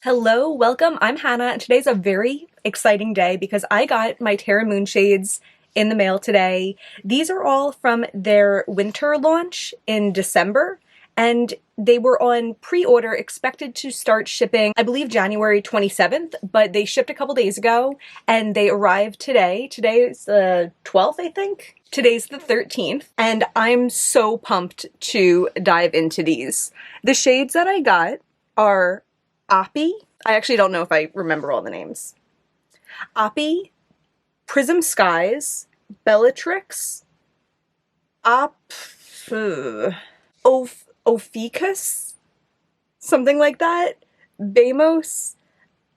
Hello, welcome. I'm Hannah, and today's a very exciting day because I got my Terra Moon shades in the mail today. These are all from their winter launch in December, and they were on pre-order, expected to start shipping, I believe January 27th, but they shipped a couple days ago, and they arrived today. Today is the 12th, I think? Today's the 13th, and I'm so pumped to dive into these. The shades that I got are Oppy. I actually don't know if I remember all the names. Oppy, Prism Skies, Bellatrix, Ophiuchus, something like that, Deimos,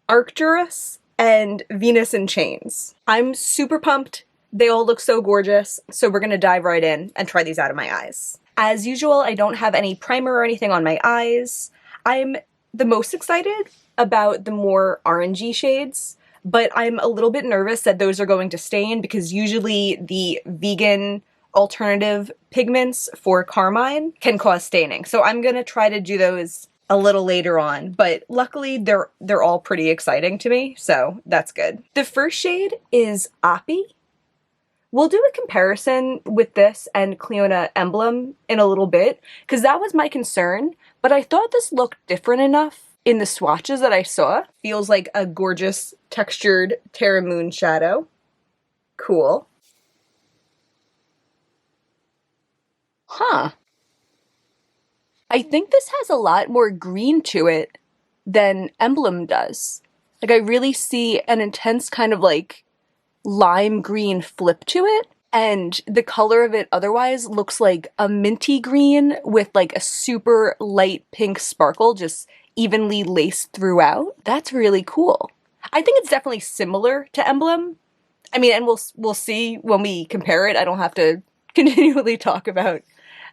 Arcturus, and Venus in Chains. I'm super pumped. They all look so gorgeous, so we're gonna dive right in and try these out of my eyes. As usual, I don't have any primer or anything on my eyes. I'm the most excited about the more orangey shades, but I'm a little bit nervous that those are going to stain because usually the vegan alternative pigments for carmine can cause staining. So I'm gonna try to do those a little later on, but luckily they're all pretty exciting to me, so that's good. The first shade is Oppy. We'll do a comparison with this and Clionadh Emblem in a little bit, because that was my concern, but I thought this looked different enough in the swatches that I saw. Feels like a gorgeous textured Terra Moon shadow. Cool. Huh. I think this has a lot more green to it than Emblem does. Like, I really see an intense kind of like lime green flip to it, and the color of it otherwise looks like a minty green with like a super light pink sparkle just evenly laced throughout. That's really cool. I think it's definitely similar to Emblem. I mean, and we'll see when we compare it. I don't have to continually talk about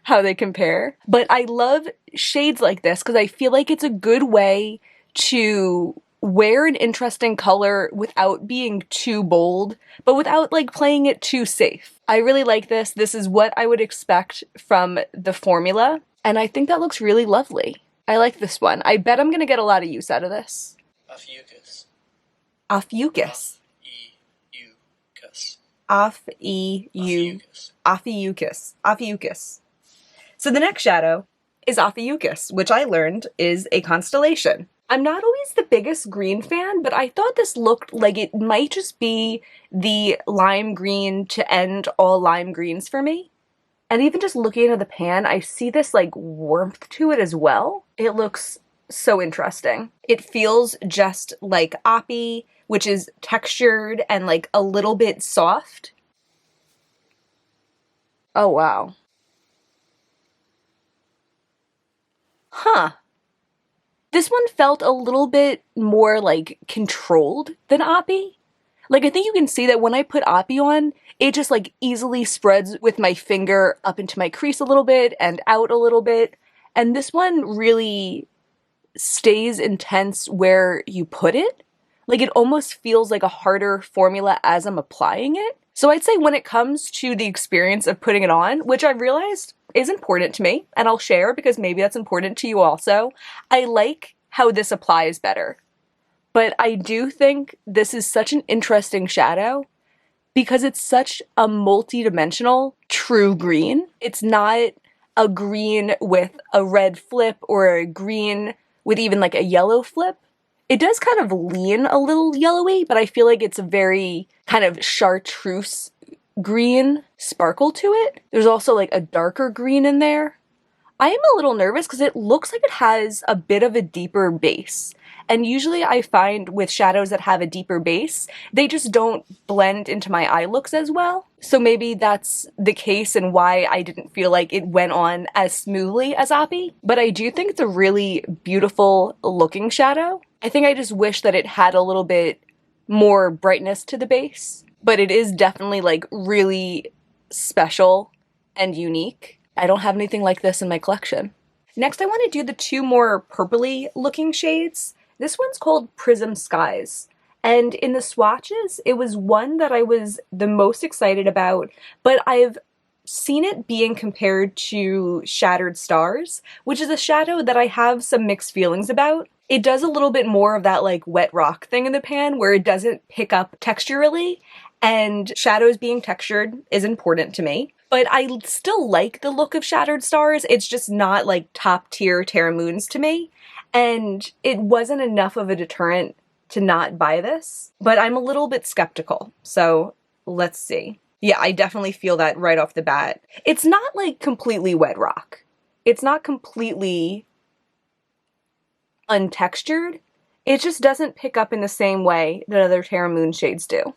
how they compare. But I love shades like this because I feel like it's a good way to wear an interesting color without being too bold, but without like playing it too safe. I really like this. This is what I would expect from the formula, and I think that looks really lovely. I like this one. I bet I'm gonna get a lot of use out of this. Ophiuchus. Ophiuchus. Ophiuchus. So the next shadow is Ophiuchus, which I learned is a constellation. I'm not always the biggest green fan, but I thought this looked like it might just be the lime green to end all lime greens for me. And even just looking into the pan, I see this like warmth to it as well. It looks so interesting. It feels just like Oppy, which is textured and like a little bit soft. Oh wow. Huh. This one felt a little bit more like controlled than Oppy. Like, I think you can see that when I put Oppy on, it just like easily spreads with my finger up into my crease a little bit and out a little bit. And this one really stays intense where you put it. Like, it almost feels like a harder formula as I'm applying it. So I'd say when it comes to the experience of putting it on, which I realized is important to me, and I'll share because maybe that's important to you also, I like how this applies better. But I do think this is such an interesting shadow because it's such a multi-dimensional true green. It's not a green with a red flip or a green with even like a yellow flip. It does kind of lean a little yellowy, but I feel like it's a very kind of chartreuse green sparkle to it. There's also like a darker green in there. I am a little nervous because it looks like it has a bit of a deeper base. And usually I find with shadows that have a deeper base, they just don't blend into my eye looks as well. So maybe that's the case and why I didn't feel like it went on as smoothly as Oppy. But I do think it's a really beautiful looking shadow. I think I just wish that it had a little bit more brightness to the base. But it is definitely like really special and unique. I don't have anything like this in my collection. Next, I want to do the two more purpley looking shades. This one's called Prism Skies, and in the swatches, it was one that I was the most excited about, but I've seen it being compared to Shattered Stars, which is a shadow that I have some mixed feelings about. It does a little bit more of that like wet rock thing in the pan where it doesn't pick up texturally, and shadows being textured is important to me. But I still like the look of Shattered Stars. It's just not like top tier Terra Moons to me. And it wasn't enough of a deterrent to not buy this. But I'm a little bit skeptical. So let's see. Yeah, I definitely feel that right off the bat. It's not like completely wet rock. It's not completely untextured. It just doesn't pick up in the same way that other Terra Moon shades do.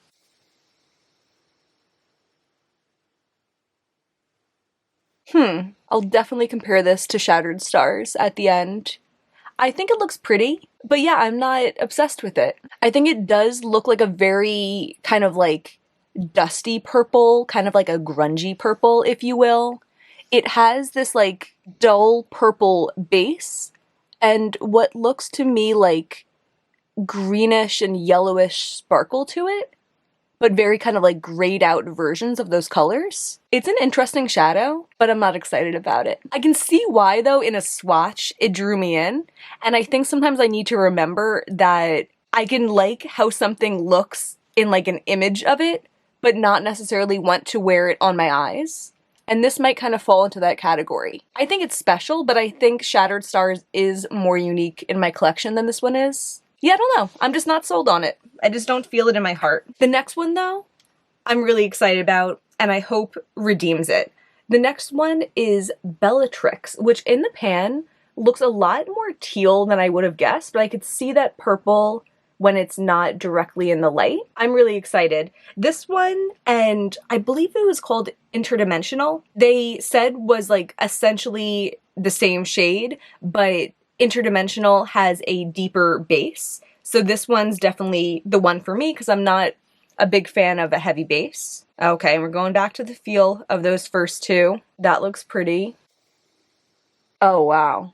I'll definitely compare this to Shattered Stars at the end. I think it looks pretty, but yeah, I'm not obsessed with it. I think it does look like a very kind of like dusty purple, kind of like a grungy purple, if you will. It has this like dull purple base and what looks to me like greenish and yellowish sparkle to it, but very kind of like grayed out versions of those colors. It's an interesting shadow, but I'm not excited about it. I can see why though in a swatch it drew me in, and I think sometimes I need to remember that I can like how something looks in like an image of it, but not necessarily want to wear it on my eyes. And this might kind of fall into that category. I think it's special, but I think Shattered Stars is more unique in my collection than this one is. Yeah, I don't know. I'm just not sold on it. I just don't feel it in my heart. The next one, though, I'm really excited about, and I hope redeems it. The next one is Bellatrix, which in the pan looks a lot more teal than I would have guessed, but I could see that purple when it's not directly in the light. I'm really excited. This one, and I believe it was called Interdimensional, they said was like essentially the same shade, but Interdimensional has a deeper base. So this one's definitely the one for me because I'm not a big fan of a heavy base. Okay, and we're going back to the feel of those first two. That looks pretty. Oh, wow.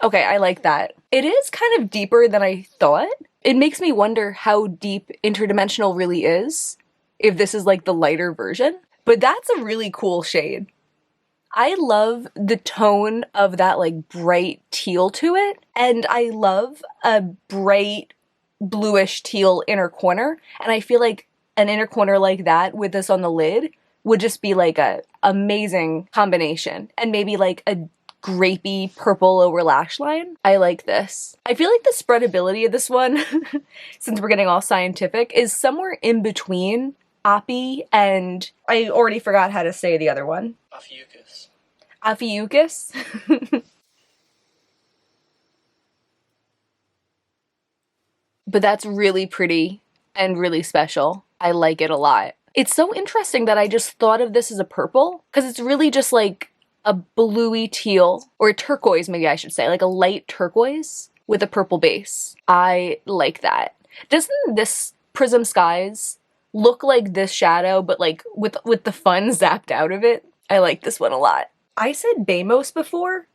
Okay, I like that. It is kind of deeper than I thought. It makes me wonder how deep Interdimensional really is, if this is like the lighter version. But that's a really cool shade. I love the tone of that like bright teal to it, and I love a bright bluish teal inner corner, and I feel like an inner corner like that with this on the lid would just be like a amazing combination, and maybe like a grapey purple over lash line. I like this. I feel like the spreadability of this one, since we're getting all scientific, is somewhere in between Oppy and I already forgot how to say the other one. Ophiuchus. Ophiuchus? But that's really pretty and really special. I like it a lot. It's so interesting that I just thought of this as a purple, because it's really just like a bluey teal, or turquoise maybe I should say, like a light turquoise with a purple base. I like that. Doesn't this Prism Skies look like this shadow, but like with the fun zapped out of it? I like this one a lot. I said Deimos before,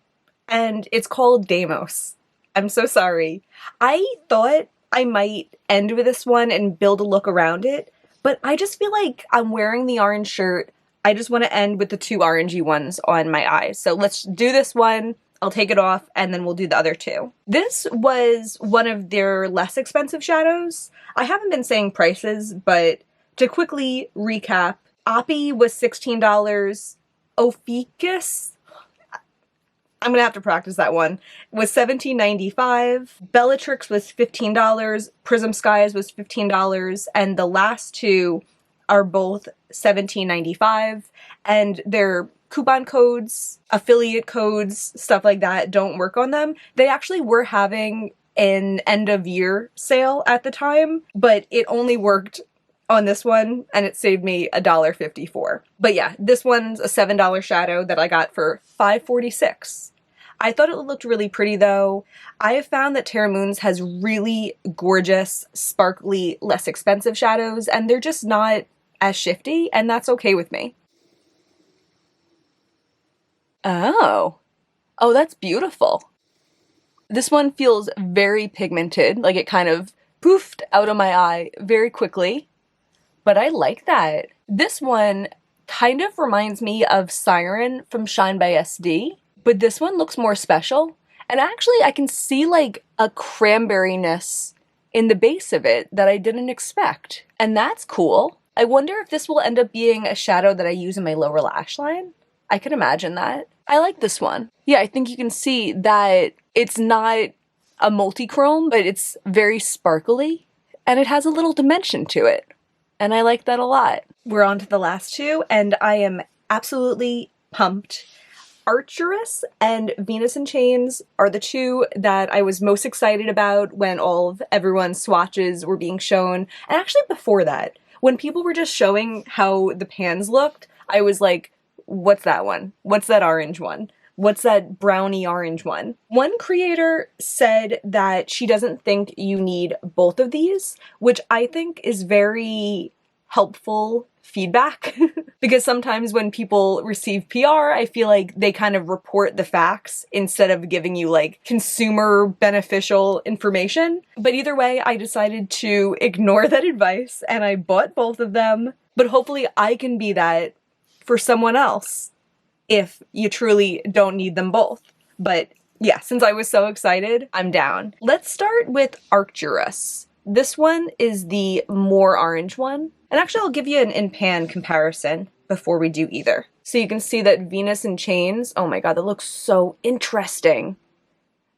and it's called Deimos. I'm so sorry. I thought I might end with this one and build a look around it, but I just feel like I'm wearing the orange shirt. I just want to end with the two orangey ones on my eyes. So let's do this one. I'll take it off, and then we'll do the other two. This was one of their less expensive shadows. I haven't been saying prices, but to quickly recap, Oppy was $16. Ophiuchus, I'm gonna have to practice that one, was $17.95. Bellatrix was $15. Prism Skies was $15. And the last two are both $17.95. And their coupon codes, affiliate codes, stuff like that don't work on them. They actually were having an end of year sale at the time, but it only worked on this one, and it saved me $1.54. But yeah, this one's a $7 shadow that I got for $5.46. I thought it looked really pretty though. I have found that Terra Moons has really gorgeous, sparkly, less expensive shadows, and they're just not as shifty, and that's okay with me. Oh. Oh, that's beautiful. This one feels very pigmented, like it kind of poofed out of my eye very quickly. But I like that. This one kind of reminds me of Siren from Shine by SD, but this one looks more special. And actually I can see like a cranberryness in the base of it that I didn't expect. And that's cool. I wonder if this will end up being a shadow that I use in my lower lash line. I could imagine that. I like this one. Yeah, I think you can see that it's not a multichrome, but it's very sparkly and it has a little dimension to it. And I like that a lot. We're on to the last two and I am absolutely pumped. Arcturus and Venus in Chains are the two that I was most excited about when all of everyone's swatches were being shown. And actually before that, when people were just showing how the pans looked, I was like, what's that one? What's that orange one? What's that brownie orange one? One creator said that she doesn't think you need both of these, which I think is very helpful feedback because sometimes when people receive PR, I feel like they kind of report the facts instead of giving you like consumer beneficial information. But either way, I decided to ignore that advice and I bought both of them. But hopefully I can be that for someone else if you truly don't need them both. But yeah, since I was so excited, I'm down. Let's start with Arcturus. This one is the more orange one. And actually I'll give you an in-pan comparison before we do either. So you can see that Venus in Chains, oh my god, that looks so interesting.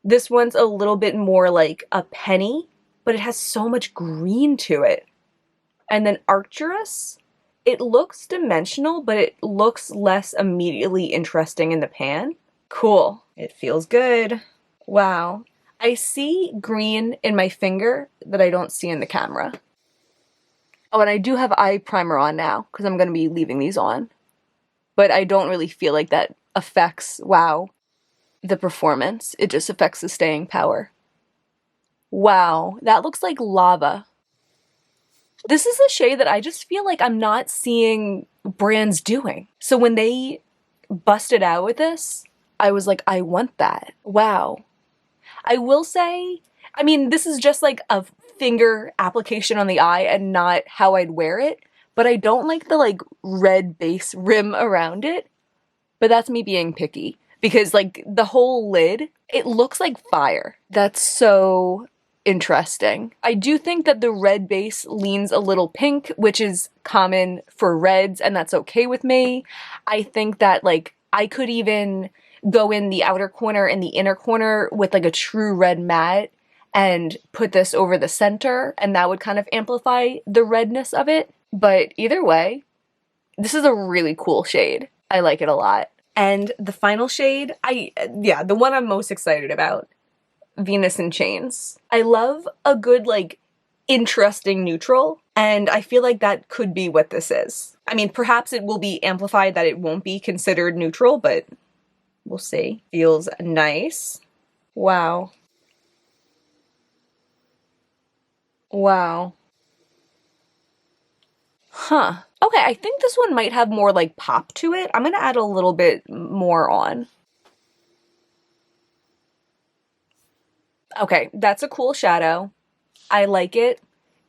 This one's a little bit more like a penny, but it has so much green to it. And then Arcturus, it looks dimensional, but it looks less immediately interesting in the pan. Cool. It feels good. Wow. I see green in my finger that I don't see in the camera. Oh, and I do have eye primer on now because I'm going to be leaving these on. But I don't really feel like that affects, wow, the performance. It just affects the staying power. Wow, that looks like lava. This is a shade that I just feel like I'm not seeing brands doing. So when they busted out with this, I was like, I want that. Wow. I will say, I mean, this is just like a finger application on the eye and not how I'd wear it, but I don't like the like red base rim around it. But that's me being picky because like the whole lid, it looks like fire. That's so interesting. I do think that the red base leans a little pink, which is common for reds, and that's okay with me. I think that like I could even go in the outer corner and the inner corner with like a true red matte and put this over the center, and that would kind of amplify the redness of it. But either way, this is a really cool shade. I like it a lot. And the final shade, the one I'm most excited about, Venus in Chains. I love a good, like, interesting neutral, and I feel like that could be what this is. I mean, perhaps it will be amplified that it won't be considered neutral, but we'll see. Feels nice. Wow. Wow. Huh. Okay, I think this one might have more like pop to it. I'm gonna add a little bit more on. Okay, that's a cool shadow. I like it.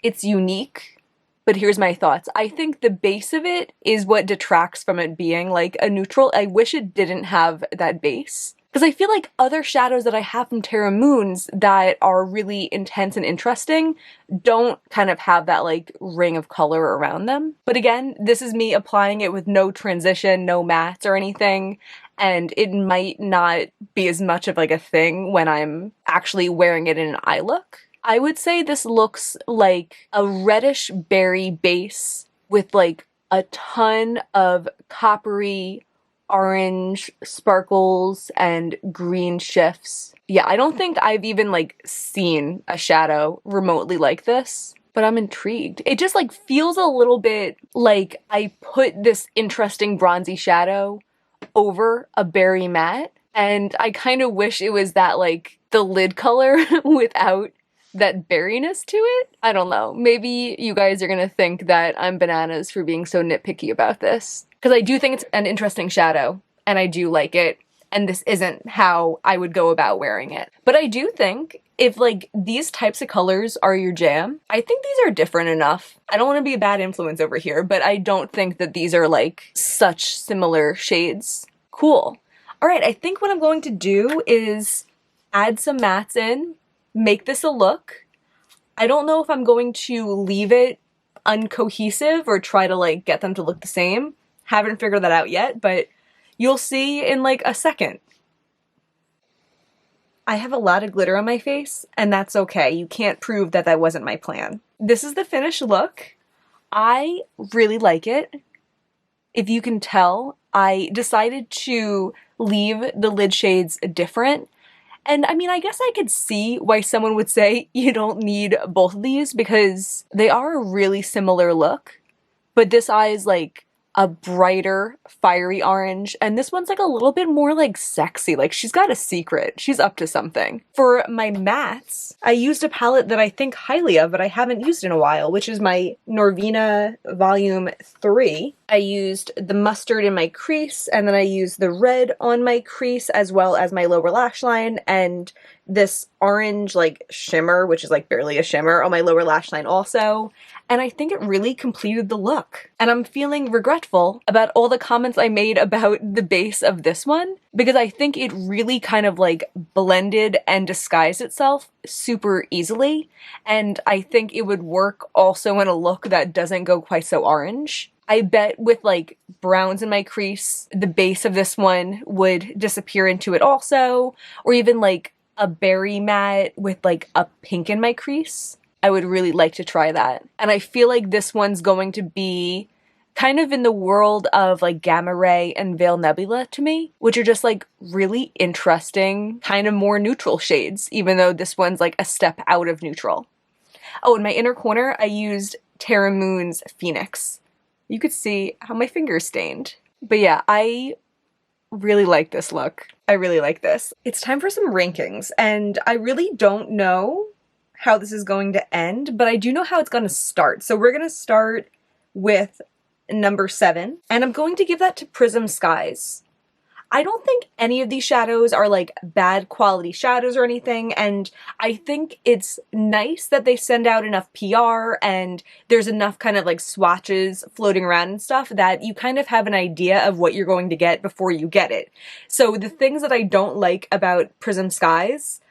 It's unique, but here's my thoughts. I think the base of it is what detracts from it being like a neutral. I wish it didn't have that base. Because I feel like other shadows that I have from Terra Moons that are really intense and interesting don't kind of have that like ring of color around them. But again, this is me applying it with no transition, no mattes or anything, and it might not be as much of like a thing when I'm actually wearing it in an eye look. I would say this looks like a reddish berry base with like a ton of coppery orange sparkles and green shifts. Yeah, I don't think I've even like seen a shadow remotely like this, but I'm intrigued. It just like feels a little bit like I put this interesting bronzy shadow over a berry matte, and I kind of wish it was that like the lid color without that berryness to it. I don't know. Maybe you guys are gonna think that I'm bananas for being so nitpicky about this. Because I do think it's an interesting shadow, and I do like it, and this isn't how I would go about wearing it. But I do think if, like, these types of colors are your jam, I think these are different enough. I don't want to be a bad influence over here, but I don't think that these are, like, such similar shades. Cool. All right, I think what I'm going to do is add some mattes in, make this a look. I don't know if I'm going to leave it uncohesive or try to like get them to look the same. Haven't figured that out yet, but you'll see in like a second. I have a lot of glitter on my face, and that's okay. You can't prove that that wasn't my plan. This is the finished look. I really like it. If you can tell, I decided to leave the lid shades different. And I mean, I guess I could see why someone would say you don't need both of these because they are a really similar look. But this eye is like a brighter, fiery orange, and this one's like a little bit more like sexy. Like she's got a secret. She's up to something. For my mattes, I used a palette that I think highly of, but I haven't used in a while, which is my Norvina Volume 3. I used the mustard in my crease, and then I used the red on my crease as well as my lower lash line, and this orange like shimmer, which is like barely a shimmer, on my lower lash line also. And I think it really completed the look. And I'm feeling regretful about all the comments I made about the base of this one, because I think it really kind of like blended and disguised itself super easily. And I think it would work also in a look that doesn't go quite so orange. I bet with like browns in my crease, the base of this one would disappear into it also, or even like a berry matte with like a pink in my crease. I would really like to try that. And I feel like this one's going to be kind of in the world of like Gamma Ray and Veil Nebula to me, which are just like really interesting, kind of more neutral shades, even though this one's like a step out of neutral. Oh, in my inner corner, I used Terra Moons Phoenix. You could see how my finger's stained. But yeah, I really like this look. I really like this. It's time for some rankings, and I really don't know how this is going to end, but I do know how it's going to start. So we're going to start with number 7, and I'm going to give that to Prism Skies. I don't think any of these shadows are like bad quality shadows or anything, and I think it's nice that they send out enough PR and there's enough kind of like swatches floating around and stuff that you kind of have an idea of what you're going to get before you get it. So the things that I don't like about Prism Skies,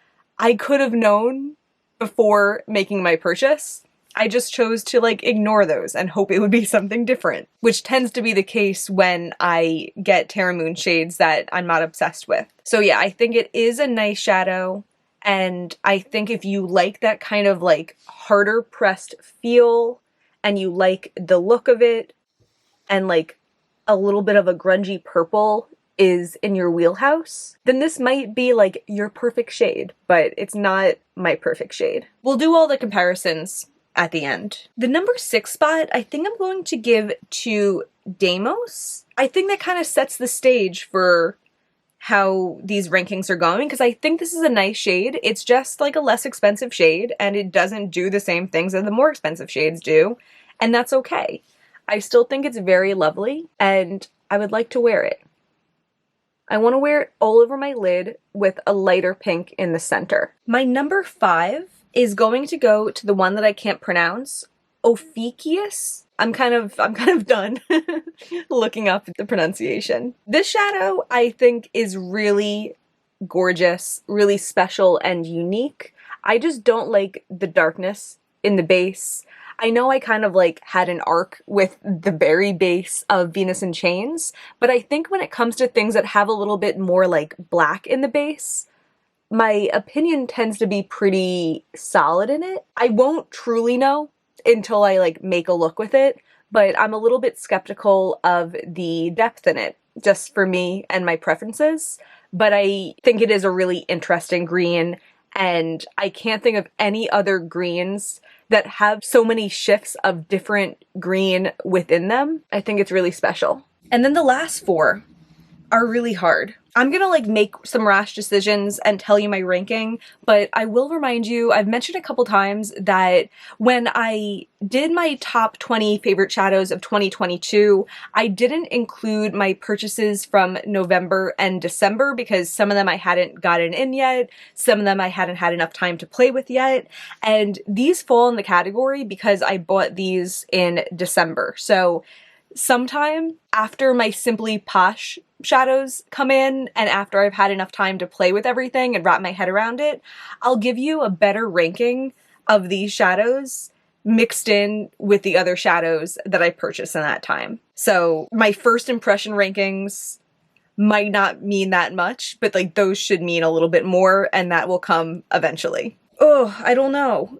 I could have known before making my purchase. I just chose to like ignore those and hope it would be something different, which tends to be the case when I get Terra Moon shades that I'm not obsessed with. So yeah, I think it is a nice shadow, and I think if you like that kind of like harder pressed feel and you like the look of it and like a little bit of a grungy purple is in your wheelhouse, then this might be like your perfect shade, but it's not my perfect shade. We'll do all the comparisons at the end. The number 6 spot, I think I'm going to give to Deimos. I think that kind of sets the stage for how these rankings are going, because I think this is a nice shade. It's just like a less expensive shade, and it doesn't do the same things that the more expensive shades do, and that's okay. I still think it's very lovely, and I would like to wear it. I want to wear it all over my lid with a lighter pink in the center. My number 5 is going to go to the one that I can't pronounce, Ophiuchus. I'm kind of done looking up the pronunciation. This shadow I think is really gorgeous, really special and unique. I just don't like the darkness in the base. I know I kind of like had an arc with the berry base of Venus in Chains, but I think when it comes to things that have a little bit more like black in the base, my opinion tends to be pretty solid in it. I won't truly know until I like make a look with it, but I'm a little bit skeptical of the depth in it, just for me and my preferences. But I think it is a really interesting green, and I can't think of any other greens that have so many shifts of different green within them. I think it's really special. And then the last 4 are really hard. I'm gonna like make some rash decisions and tell you my ranking, but I will remind you, I've mentioned a couple times that when I did my top 20 favorite shadows of 2022, I didn't include my purchases from November and December because some of them I hadn't gotten in yet, some of them I hadn't had enough time to play with yet, and these fall in the category because I bought these in December. So sometime after my Simply Posh shadows come in, and after I've had enough time to play with everything and wrap my head around it, I'll give you a better ranking of these shadows mixed in with the other shadows that I purchased in that time. So my first impression rankings might not mean that much, but like those should mean a little bit more, and that will come eventually. Oh, I don't know.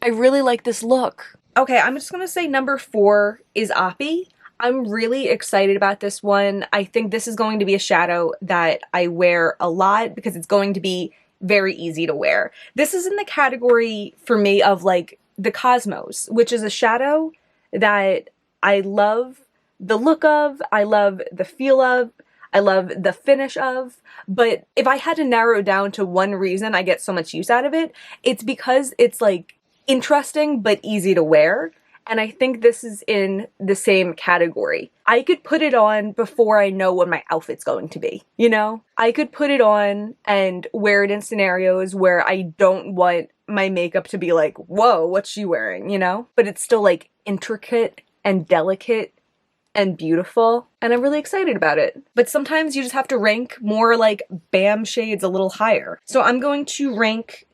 I really like this look. Okay, I'm just gonna say number 4 is Oppie. I'm really excited about this one. I think this is going to be a shadow that I wear a lot because it's going to be very easy to wear. This is in the category for me of like the Cosmos, which is a shadow that I love the look of, I love the feel of, I love the finish of, but if I had to narrow down to one reason I get so much use out of it, it's because it's like interesting but easy to wear. And I think this is in the same category. I could put it on before I know what my outfit's going to be, you know? I could put it on and wear it in scenarios where I don't want my makeup to be like, whoa, what's she wearing, you know? But it's still like intricate and delicate and beautiful, and I'm really excited about it. But sometimes you just have to rank more like BAM shades a little higher. So I'm going to rank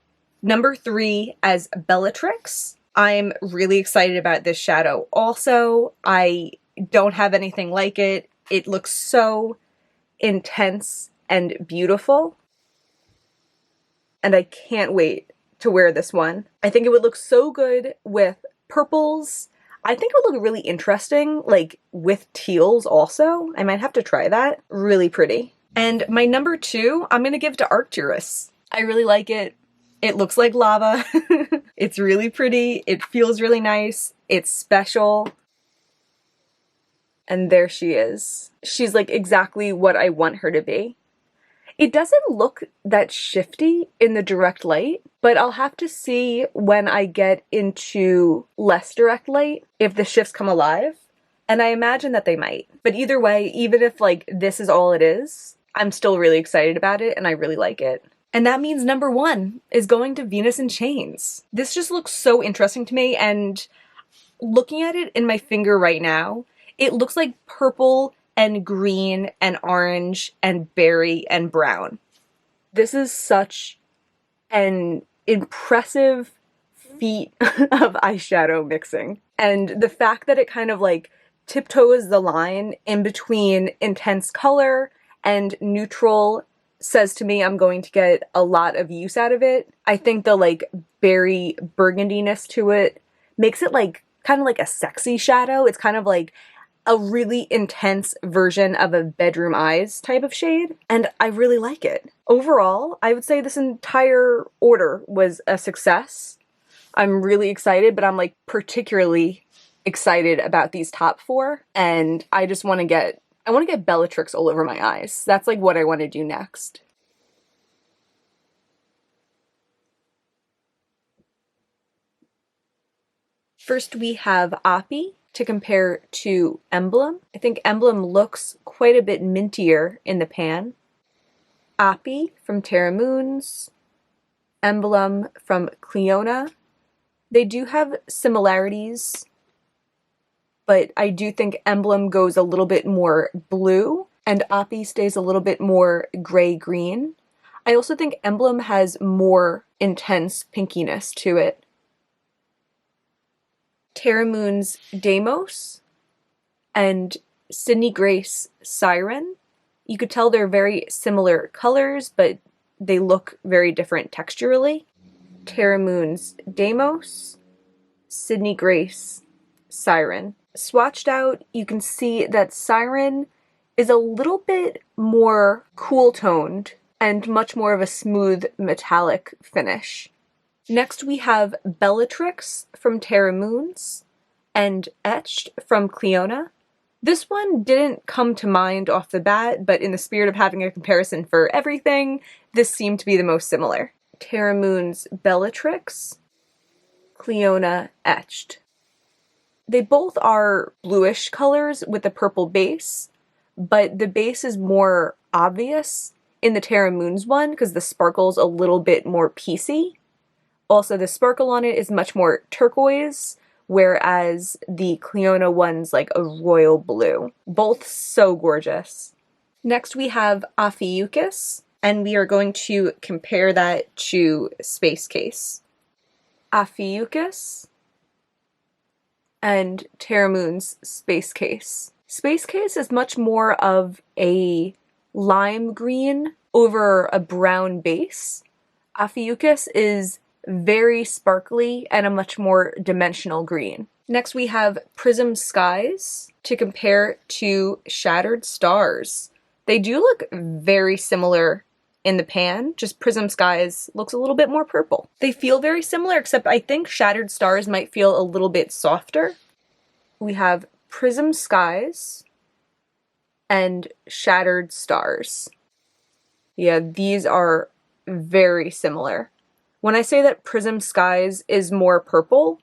number 3 as Bellatrix. I'm really excited about this shadow also. I don't have anything like it. It looks so intense and beautiful. And I can't wait to wear this one. I think it would look so good with purples. I think it would look really interesting, like with teals also. I might have to try that. Really pretty. And my number 2, I'm gonna give to Arcturus. I really like it. It looks like lava. It's really pretty. It feels really nice. It's special. And there she is. She's like exactly what I want her to be. It doesn't look that shifty in the direct light, but I'll have to see when I get into less direct light if the shifts come alive. And I imagine that they might. But either way, even if like this is all it is, I'm still really excited about it and I really like it. And that means number 1 is going to Venus in Chains. This just looks so interesting to me, and looking at it in my finger right now, it looks like purple and green and orange and berry and brown. This is such an impressive feat of eyeshadow mixing. And the fact that it kind of like tiptoes the line in between intense color and neutral says to me I'm going to get a lot of use out of it. I think the like berry burgundiness to it makes it like kind of like a sexy shadow. It's kind of like a really intense version of a bedroom eyes type of shade, and I really like it. Overall, I would say this entire order was a success. I'm really excited, but I'm like particularly excited about these top 4, and I just want to get Bellatrix all over my eyes. That's like what I want to do next. First we have Oppie to compare to Emblem. I think Emblem looks quite a bit mintier in the pan. Oppie from Terra Moons, Emblem from Clionadh. They do have similarities, but I do think Emblem goes a little bit more blue and Oppie stays a little bit more gray-green. I also think Emblem has more intense pinkiness to it. Terra Moons Deimos and Sydney Grace Siren. You could tell they're very similar colors, but they look very different texturally. Terra Moons Deimos, Sydney Grace Siren. Swatched out, you can see that Siren is a little bit more cool-toned and much more of a smooth metallic finish. Next we have Bellatrix from Terra Moons and Etched from Clionadh. This one didn't come to mind off the bat, but in the spirit of having a comparison for everything, this seemed to be the most similar. Terra Moons Bellatrix, Clionadh Etched. They both are bluish colors with a purple base, but the base is more obvious in the Terra Moons one because the sparkle's a little bit more piecey. Also, the sparkle on it is much more turquoise, whereas the Clionadh one's like a royal blue. Both so gorgeous. Next we have Ophiuchus, and we are going to compare that to Space Case. Ophiuchus and Terra Moons Space Case. Space Case is much more of a lime green over a brown base. Ophiuchus is very sparkly and a much more dimensional green. Next we have Prism Skies to compare to Shattered Stars. They do look very similar in the pan, just Prism Skies looks a little bit more purple. They feel very similar, except I think Shattered Stars might feel a little bit softer. We have Prism Skies and Shattered Stars. Yeah, these are very similar. When I say that Prism Skies is more purple,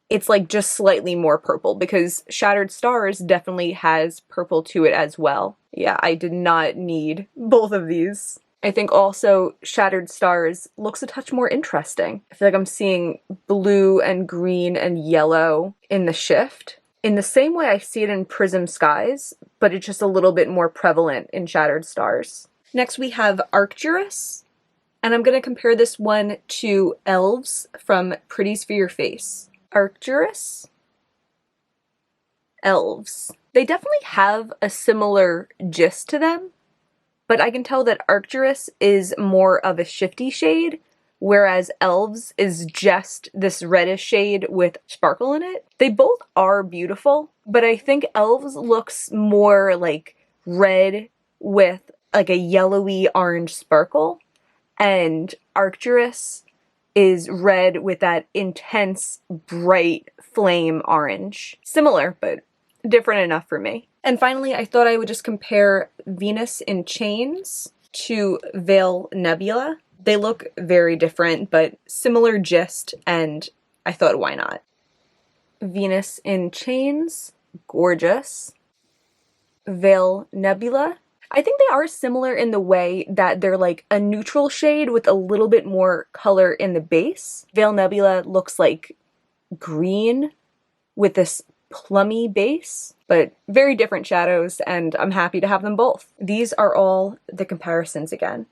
it's like just slightly more purple, because Shattered Stars definitely has purple to it as well. Yeah, I did not need both of these. I think also Shattered Stars looks a touch more interesting. I feel like I'm seeing blue and green and yellow in the shift. In the same way I see it in Prism Skies, but it's just a little bit more prevalent in Shattered Stars. Next we have Arcturus, and I'm going to compare this one to Elves from Pretties for Your Face. Arcturus, Elves. They definitely have a similar gist to them, but I can tell that Arcturus is more of a shifty shade, whereas Elves is just this reddish shade with sparkle in it. They both are beautiful, but I think Elves looks more like red with like a yellowy orange sparkle, and Arcturus is red with that intense, bright flame orange. Similar, but different enough for me. And finally, I thought I would just compare Venus in Chains to Veil Nebula. They look very different, but similar gist, and I thought, why not? Venus in Chains, gorgeous. Veil Nebula. I think they are similar in the way that they're like a neutral shade with a little bit more color in the base. Veil Nebula looks like green with this plummy base, but very different shadows, and I'm happy to have them both. These are all the comparisons again.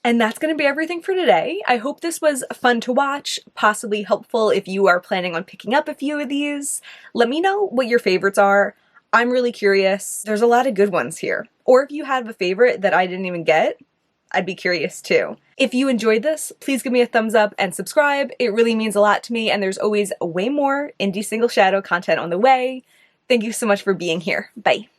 And that's going to be everything for today. I hope this was fun to watch, possibly helpful if you are planning on picking up a few of these. Let me know what your favorites are. I'm really curious. There's a lot of good ones here. Or if you have a favorite that I didn't even get, I'd be curious too. If you enjoyed this, please give me a thumbs up and subscribe. It really means a lot to me, and there's always way more indie single shadow content on the way. Thank you so much for being here. Bye.